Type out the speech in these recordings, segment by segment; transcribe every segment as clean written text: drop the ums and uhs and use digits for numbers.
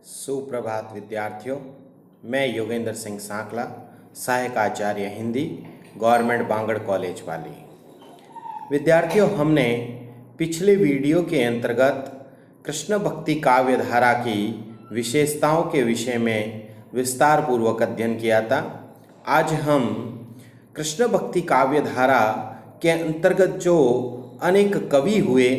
सुप्रभात विद्यार्थियों, मैं योगेंद्र सिंह सांकला, सहायक आचार्य हिंदी, गवर्नमेंट बांगड़ कॉलेज वाली। विद्यार्थियों, हमने पिछले वीडियो के अंतर्गत कृष्ण भक्ति काव्य धारा की विशेषताओं के विषय में विस्तार पूर्वक अध्ययन किया था। आज हम कृष्ण भक्ति काव्य धारा के अंतर्गत जो अनेक कवि हुए,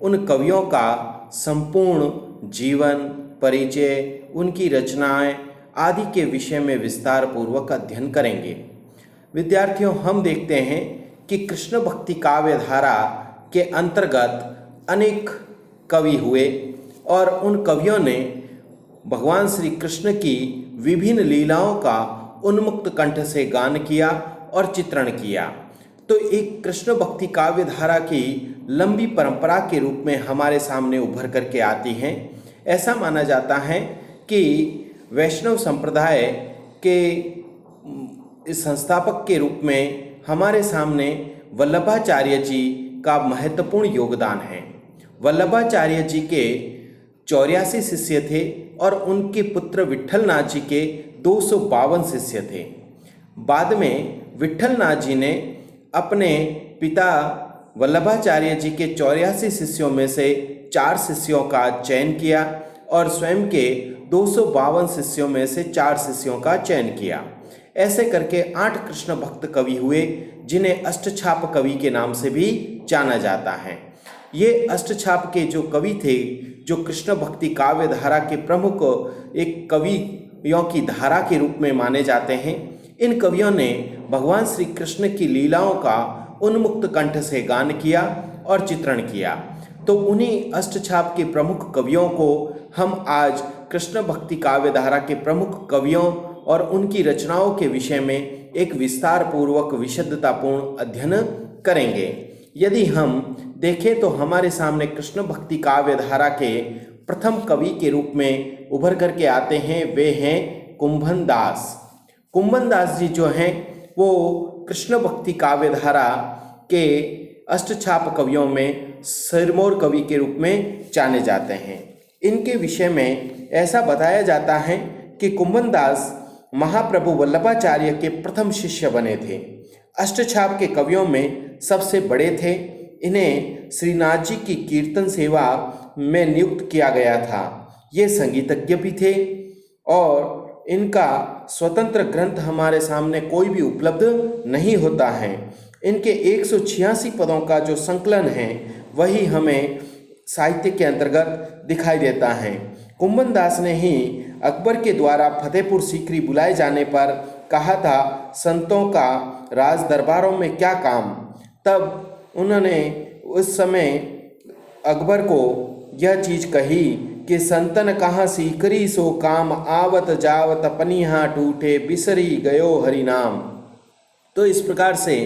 उन कवियों का संपूर्ण जीवन, परिचय, उनकी रचनाएं आदि के विषय में विस्तार पूर्वक अध्ययन करेंगे। विद्यार्थियों, हम देखते हैं कि कृष्ण भक्ति काव्य धारा के अंतर्गत अनेक कवि हुए और उन कवियों ने भगवान श्री कृष्ण की विभिन्न लीलाओं का उन्मुक्त कंठ से गान किया और चित्रण किया। तो एक कृष्ण भक्ति काव्य धारा की लंबी परंपरा के रूप में हमारे सामने उभर करके आती हैं। ऐसा माना जाता है कि वैष्णव संप्रदाय के इस संस्थापक के रूप में हमारे सामने वल्लभाचार्य जी का महत्वपूर्ण योगदान है। वल्लभाचार्य जी के 84 शिष्य थे और उनके पुत्र विट्ठलनाथ जी के 252 शिष्य थे। बाद में विट्ठलनाथ जी ने अपने पिता वल्लभाचार्य जी के 84 शिष्यों में से 4 शिष्यों का चयन किया और स्वयं के 252 शिष्यों में से 4 शिष्यों का चयन किया। ऐसे करके 8 कृष्ण भक्त कवि हुए, जिन्हें अष्टछाप कवि के नाम से भी जाना जाता है। ये अष्टछाप के जो कवि थे, जो कृष्ण भक्ति काव्य धारा के प्रमुख एक कवियों की धारा के रूप में माने जाते हैं। इन कवियों ने भगवान श्री कृष्ण की लीलाओं का उन्मुक्त कंठ से गान किया और चित्रण किया। तो उन्हीं अष्टछाप के प्रमुख कवियों को हम आज कृष्ण भक्ति काव्य धारा के प्रमुख कवियों और उनकी रचनाओं के विषय में एक विस्तार पूर्वक विशदतापूर्ण अध्ययन करेंगे। यदि हम देखें तो हमारे सामने कृष्ण भक्ति काव्य धारा के प्रथम कवि के रूप में उभर करके आते हैं, वे हैं कुंभन दास। कुंभन दास जी जो हैं वो कृष्ण भक्ति काव्य धारा के अष्टछाप कवियों में सिरमौर कवि के रूप में जाने जाते हैं। इनके विषय में ऐसा बताया जाता है कि कुंभन दास महाप्रभु वल्लभाचार्य के प्रथम शिष्य बने थे। अष्टछाप के कवियों में सबसे बड़े थे। इन्हें श्रीनाथ जी की कीर्तन सेवा में नियुक्त किया गया था। ये संगीतज्ञ भी थे और इनका स्वतंत्र ग्रंथ हमारे सामने कोई भी उपलब्ध नहीं होता है। इनके 186 पदों का जो संकलन है वही हमें साहित्य के अंतर्गत दिखाई देता है। कुंभन दास ने ही अकबर के द्वारा फतेहपुर सीकरी बुलाए जाने पर कहा था, संतों का राज दरबारों में क्या काम। तब उन्होंने उस समय अकबर को यह चीज़ कही कि संतन कहाँ सीकरी सो काम, आवत जावत पनिहा टूटे बिसरी गयो हरि नाम। तो इस प्रकार से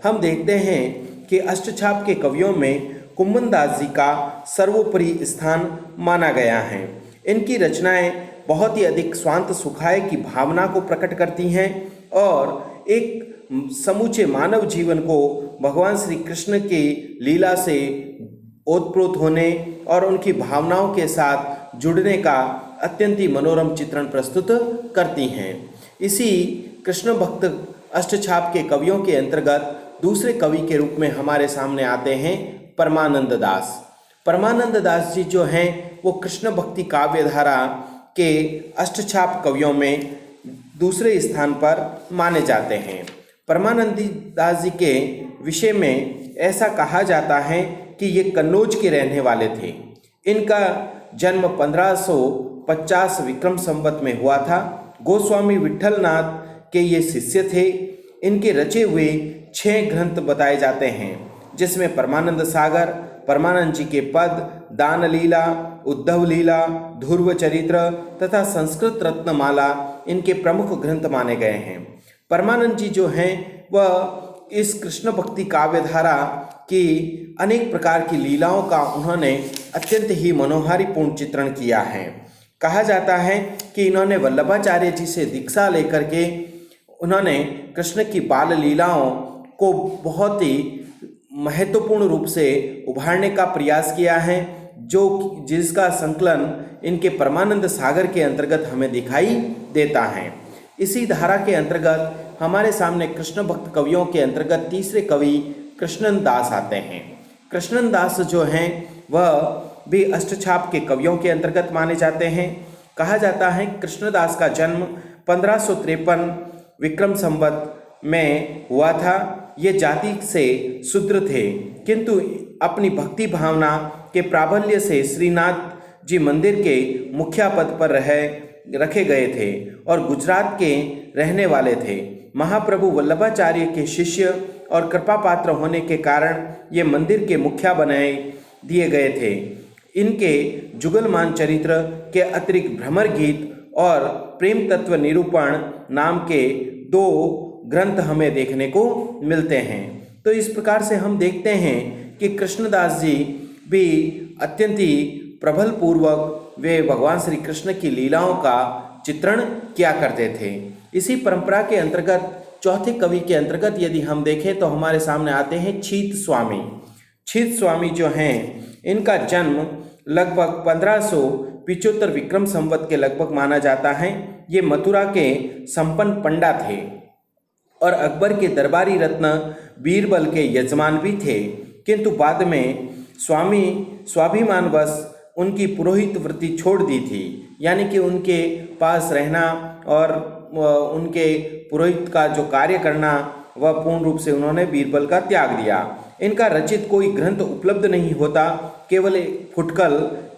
हम देखते हैं कि अष्टछाप के कवियों में कुंभन दास जी का सर्वोपरि स्थान माना गया है। इनकी रचनाएं बहुत ही अधिक स्वांत सुखाय की भावना को प्रकट करती हैं और एक समूचे मानव जीवन को भगवान श्री कृष्ण की लीला से ओतप्रोत होने और उनकी भावनाओं के साथ जुड़ने का अत्यंत ही मनोरम चित्रण प्रस्तुत करती हैं। इसी कृष्ण भक्त अष्टछाप के कवियों के अंतर्गत दूसरे कवि के रूप में हमारे सामने आते हैं परमानंद दास। परमानंद दास जी जो हैं वो कृष्ण भक्ति काव्य धारा के अष्टछाप कवियों में दूसरे स्थान पर माने जाते हैं। परमानंद दास जी के विषय में ऐसा कहा जाता है कि ये कन्नौज के रहने वाले थे। इनका जन्म 1550 विक्रम संवत में हुआ था। गोस्वामी विट्ठलनाथ के ये शिष्य थे। इनके रचे हुए 6 ग्रंथ बताए जाते हैं, जिसमें परमानंद सागर, परमानंद जी के पद, दान लीला, उद्धव लीला, ध्रुव चरित्र तथा संस्कृत रत्नमाला इनके प्रमुख ग्रंथ माने गए हैं। परमानंद जी जो हैं वह इस कृष्ण भक्ति काव्य धारा की अनेक प्रकार की लीलाओं का उन्होंने अत्यंत ही मनोहारीपूर्ण चित्रण किया है। कहा जाता है कि इन्होंने वल्लभाचार्य जी से दीक्षा लेकर के उन्होंने कृष्ण की बाल लीलाओं को बहुत ही महत्वपूर्ण रूप से उभारने का प्रयास किया है। जिसका संकलन इनके परमानंद सागर के अंतर्गत हमें दिखाई देता है। इसी धारा के अंतर्गत हमारे सामने कृष्ण भक्त कवियों के अंतर्गत तीसरे कवि कृष्णन दास आते हैं। कृष्णन दास जो हैं वह भी अष्टछाप के कवियों के अंतर्गत माने जाते हैं। कहा जाता है कृष्णदास का जन्म 1553 विक्रम संवत में हुआ था। ये जाति से शूद्र थे, किंतु अपनी भक्ति भावना के प्राबल्य से श्रीनाथ जी मंदिर के मुखिया पद पर रखे गए थे और गुजरात के रहने वाले थे। महाप्रभु वल्लभाचार्य के शिष्य और कृपा पात्र होने के कारण ये मंदिर के मुखिया बनाए दिए गए थे। इनके जुगलमान चरित्र के अतिरिक्त भ्रमर गीत और प्रेम तत्व निरूपण नाम के 2 ग्रंथ हमें देखने को मिलते हैं। तो इस प्रकार से हम देखते हैं कि कृष्णदास जी भी अत्यंत ही प्रबल पूर्वक वे भगवान श्री कृष्ण की लीलाओं का चित्रण किया करते थे। इसी परंपरा के अंतर्गत चौथे कवि के अंतर्गत यदि हम देखें तो हमारे सामने आते हैं छीत स्वामी। छीत स्वामी जो हैं इनका जन्म लगभग 1575 विक्रम संवत के लगभग माना जाता है। ये मथुरा के संपन्न पंडा थे और अकबर के दरबारी रत्न बीरबल के यजमान भी थे, किंतु बाद में स्वाभिमानवश उनकी पुरोहित वृत्ति छोड़ दी थी, यानी कि उनके पास रहना और उनके पुरोहित का जो कार्य करना वह पूर्ण रूप से उन्होंने बीरबल का त्याग दिया। इनका रचित कोई ग्रंथ उपलब्ध नहीं होता, केवल एक फुटकल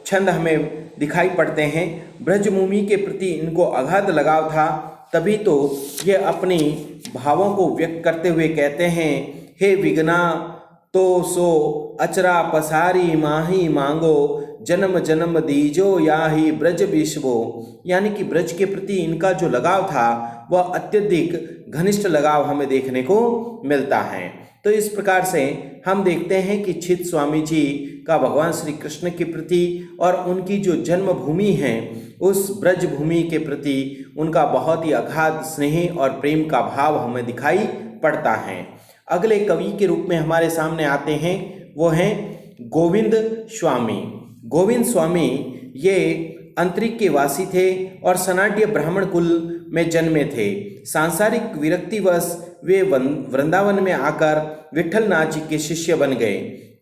छंद हमें दिखाई पड़ते हैं। ब्रजभूमि के प्रति इनको अगाध लगाव था, तभी तो ये अपनी भावों को व्यक्त करते हुए कहते हैं, हे विघ्ना तो सो अचरा पसारी माही मांगो, जन्म जन्म दीजो याही ब्रज विश्वो। यानी कि ब्रज के प्रति इनका जो लगाव था वह अत्यधिक घनिष्ठ लगाव हमें देखने को मिलता है। तो इस प्रकार से हम देखते हैं कि छीत स्वामी जी का भगवान श्री कृष्ण के प्रति और उनकी जो जन्मभूमि है उस ब्रज भूमि के प्रति उनका बहुत ही अगाध स्नेह और प्रेम का भाव हमें दिखाई पड़ता है। अगले कवि के रूप में हमारे सामने आते हैं, वो हैं गोविंद स्वामी। गोविंद स्वामी ये अंतरिक के वासी थे और सनाट्य ब्राह्मण कुल में जन्मे थे। सांसारिक विरक्तिवश वे वृंदावन में आकर विठलनाथ जी के शिष्य बन गए।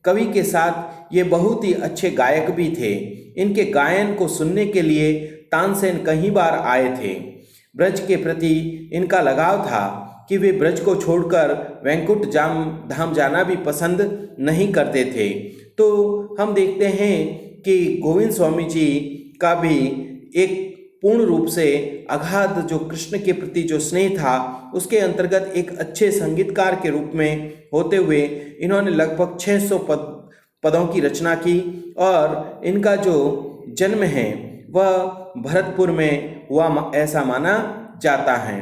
कवि के साथ ये बहुत ही अच्छे गायक भी थे। इनके गायन को सुनने के लिए तानसेन कई बार आए थे। ब्रज के प्रति इनका लगाव था कि वे ब्रज को छोड़कर वैकुंठ धाम जाना भी पसंद नहीं करते थे। तो हम देखते हैं कि गोविंद स्वामी जी का भी एक पूर्ण रूप से अगाध जो कृष्ण के प्रति जो स्नेह था उसके अंतर्गत एक अच्छे संगीतकार के रूप में होते हुए इन्होंने लगभग 600 पदों की रचना की और इनका जो जन्म है वह भरतपुर में हुआ ऐसा माना जाता है।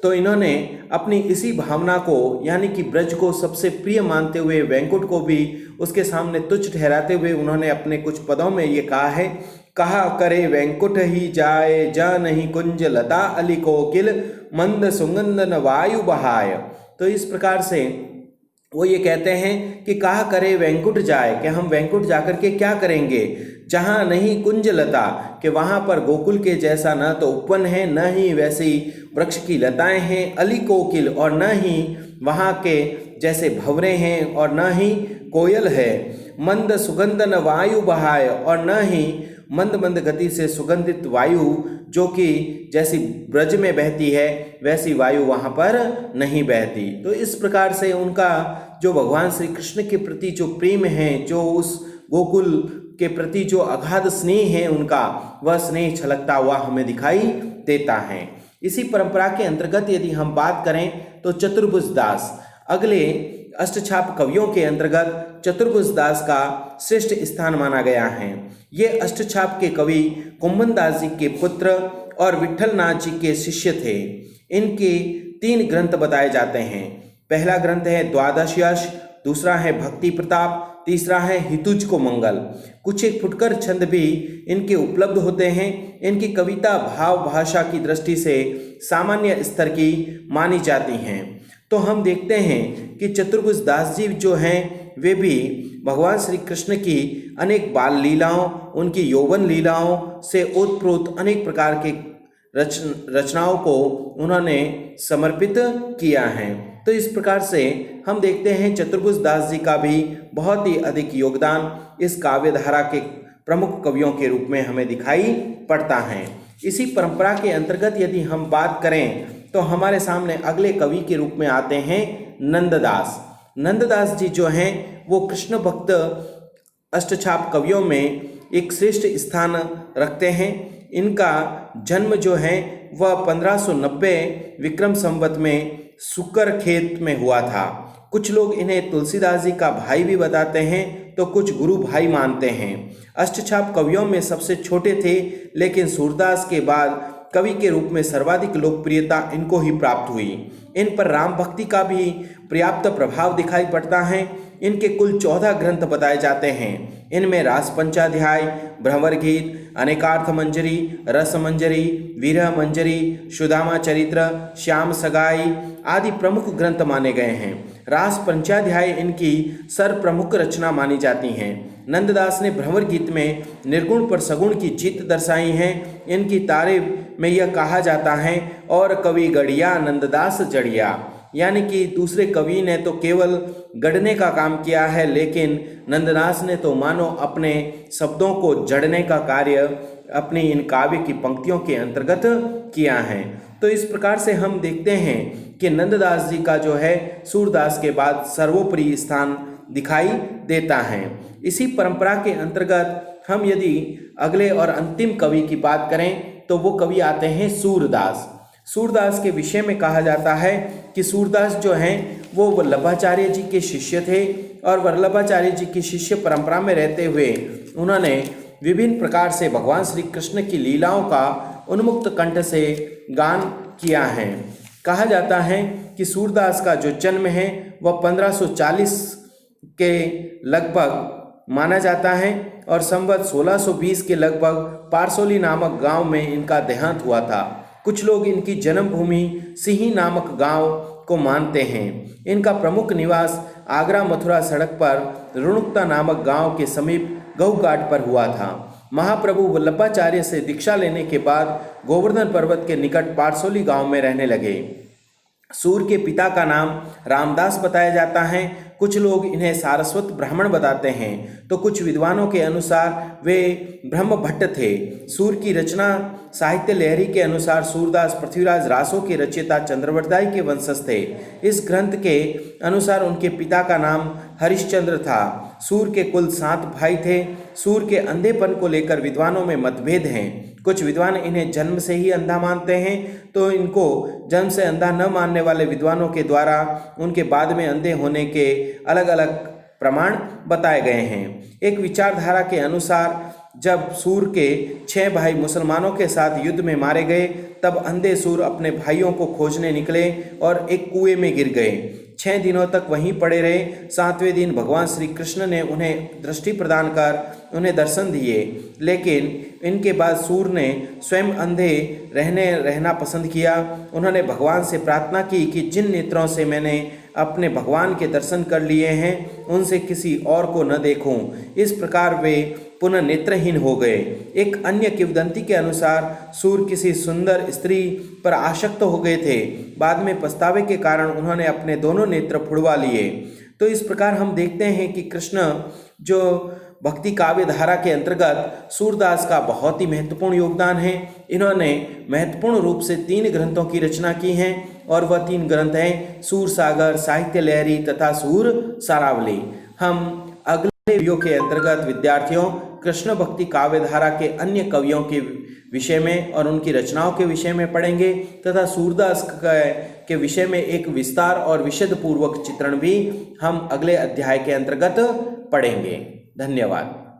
तो इन्होंने अपनी इसी भावना को यानी कि ब्रज को सबसे प्रिय मानते हुए वैकुंठ को भी उसके सामने तुच्छ ठहराते हुए उन्होंने अपने कुछ पदों में ये कहा है, कहा करे वैकुंठ ही जाए जा नहीं कुंज लता अली कोकिल मंद सुगंधन वायु बहाय। तो इस प्रकार से वो ये कहते हैं कि कहा करे वैकुंठ जाए, कि हम वैकुंठ जाकर के क्या करेंगे, जहाँ नहीं कुंज लता, कि वहाँ पर गोकुल के जैसा न तो उपवन है न ही वैसी वृक्ष की लताएं हैं, अली कोकिल और न ही वहाँ के जैसे भंवरे हैं और न ही कोयल है, मंद सुगंधन वायु बहाय और न ही मंद मंद गति से सुगंधित वायु जो कि जैसी ब्रज में बहती है वैसी वायु वहाँ पर नहीं बहती। तो इस प्रकार से उनका जो भगवान श्री कृष्ण के प्रति जो प्रेम है, जो उस गोकुल के प्रति जो अगाध स्नेह है उनका, वह स्नेह छलकता हुआ हमें दिखाई देता है। इसी परंपरा के अंतर्गत यदि हम बात करें तो चतुर्भुज दास अगले अष्टछाप कवियों के अंतर्गत चतुर्भुज दास का श्रेष्ठ स्थान माना गया है। ये अष्टछाप के कवि कुंभन दास जी के पुत्र और विठलनाथ जी के शिष्य थे। इनके 3 ग्रंथ बताए जाते हैं। पहला ग्रंथ है द्वादश यश, दूसरा है भक्ति प्रताप, तीसरा है हितुज को मंगल। कुछ एक फुटकर छंद भी इनके उपलब्ध होते हैं। इनकी कविता भाव भाषा की दृष्टि से सामान्य स्तर की मानी जाती हैं। तो हम देखते हैं कि चतुर्भुज दास जी जो हैं वे भी भगवान श्री कृष्ण की अनेक बाल लीलाओं, उनकी यौवन लीलाओं से ओतप्रोत अनेक प्रकार के रचनाओं को उन्होंने समर्पित किया है। तो इस प्रकार से हम देखते हैं चतुर्भुज दास जी का भी बहुत ही अधिक योगदान इस काव्य धारा के प्रमुख कवियों के रूप में हमें दिखाई पड़ता है। इसी परंपरा के अंतर्गत यदि हम बात करें तो हमारे सामने अगले कवि के रूप में आते हैं नंददास। नंददास जी जो हैं वो कृष्ण भक्त अष्टछाप कवियों में एक श्रेष्ठ स्थान रखते हैं। इनका जन्म जो है वह 1590 विक्रम संवत में सुकर खेत में हुआ था। कुछ लोग इन्हें तुलसीदास जी का भाई भी बताते हैं तो कुछ गुरु भाई मानते हैं। अष्टछाप कवियों में सबसे छोटे थे, लेकिन सूरदास के बाद कवि के रूप में सर्वाधिक लोकप्रियता इनको ही प्राप्त हुई। इन पर राम भक्ति का भी पर्याप्त प्रभाव दिखाई पड़ता है। इनके कुल 14 ग्रंथ बताए जाते हैं। इनमें रास पंचाध्याय, भ्रमर गीत, अनेकार्थ मंजरी, रस मंजरी, विरह मंजरी, सुदामा चरित्र, श्याम सगाई आदि प्रमुख ग्रंथ माने गए हैं। रास पंचाध्याय इनकी सर्वप्रमुख रचना मानी जाती हैं। नंददास ने भ्रमर गीत में निर्गुण पर सगुण की जीत दर्शाई है। इनकी तारीफ में यह कहा जाता है, और कवि गढ़िया नंददास जड़िया, यानी कि दूसरे कवि ने तो केवल गढ़ने का काम किया है, लेकिन नंददास ने तो मानो अपने शब्दों को जड़ने का कार्य अपनी इन काव्य की पंक्तियों के अंतर्गत किया है। तो इस प्रकार से हम देखते हैं कि नंददास जी का जो है सूरदास के बाद सर्वोपरि स्थान दिखाई देता है। इसी परंपरा के अंतर्गत हम यदि अगले और अंतिम कवि की बात करें तो वो कवि आते हैं सूरदास। सूरदास के विषय में कहा जाता है कि सूरदास जो हैं वो वल्लभाचार्य जी के शिष्य थे, और वल्लभाचार्य जी की शिष्य परंपरा में रहते हुए उन्होंने विभिन्न प्रकार से भगवान श्री कृष्ण की लीलाओं का उन्मुक्त कंठ से गान किया है। कहा जाता है कि सूरदास का जो जन्म है वह 1540 के लगभग माना जाता है, और संवत 1620 के लगभग पारसोली नामक गांव में इनका देहांत हुआ था। कुछ लोग इनकी जन्मभूमि सिही नामक गांव को मानते हैं। इनका प्रमुख निवास आगरा मथुरा सड़क पर रुणुक्ता नामक गांव के समीप गहुघाट पर हुआ था। महाप्रभु वल्लभाचार्य से दीक्षा लेने के बाद गोवर्धन पर्वत के निकट पारसोली गांव में रहने लगे। सूर के पिता का नाम रामदास बताया जाता है। कुछ लोग इन्हें सारस्वत ब्राह्मण बताते हैं, तो कुछ विद्वानों के अनुसार वे ब्रह्म भट्ट थे। सूर की रचना साहित्य लहरी के अनुसार सूरदास पृथ्वीराज रासों के रचयिता चंद्रवरदाई के वंशज थे। इस ग्रंथ के अनुसार उनके पिता का नाम हरिश्चंद्र था। सूर के कुल 7 भाई थे। सूर के अंधेपन को लेकर विद्वानों में मतभेद हैं। कुछ विद्वान इन्हें जन्म से ही अंधा मानते हैं, तो इनको जन्म से अंधा न मानने वाले विद्वानों के द्वारा उनके बाद में अंधे होने के अलग अलग प्रमाण बताए गए हैं। एक विचारधारा के अनुसार जब सूर के 6 भाई मुसलमानों के साथ युद्ध में मारे गए, तब अंधे सूर अपने भाइयों को खोजने निकले और एक कुएं में गिर गए। 6 दिनों तक वहीं पड़े रहे। 7वें दिन भगवान श्री कृष्ण ने उन्हें दृष्टि प्रदान कर उन्हें दर्शन दिए, लेकिन इनके बाद सूर ने स्वयं अंधे रहना पसंद किया। उन्होंने भगवान से प्रार्थना की कि जिन नेत्रों से मैंने अपने भगवान के दर्शन कर लिए हैं उनसे किसी और को न देखूं। इस प्रकार वे पुनः नेत्रहीन हो गए। एक अन्य किंवदंती के अनुसार सूर किसी सुंदर स्त्री पर आसक्त हो गए थे। बाद में पछतावे के कारण उन्होंने अपने दोनों नेत्र फुड़वा लिए। तो इस प्रकार हम देखते हैं कि कृष्ण जो भक्ति काव्य धारा के अंतर्गत सूरदास का बहुत ही महत्वपूर्ण योगदान है। इन्होंने महत्वपूर्ण रूप से 3 ग्रंथों की रचना की है, और वह 3 ग्रंथ हैं सूर सागर, साहित्य लहरी तथा सूर सारावली। हम अगले वीडियो के अंतर्गत विद्यार्थियों कृष्ण भक्ति काव्य धारा के अन्य कवियों के विषय में और उनकी रचनाओं के विषय में पढ़ेंगे, तथा सूरदास के विषय में एक विस्तार और विशद पूर्वक चित्रण भी हम अगले अध्याय के अंतर्गत पढ़ेंगे। धन्यवाद।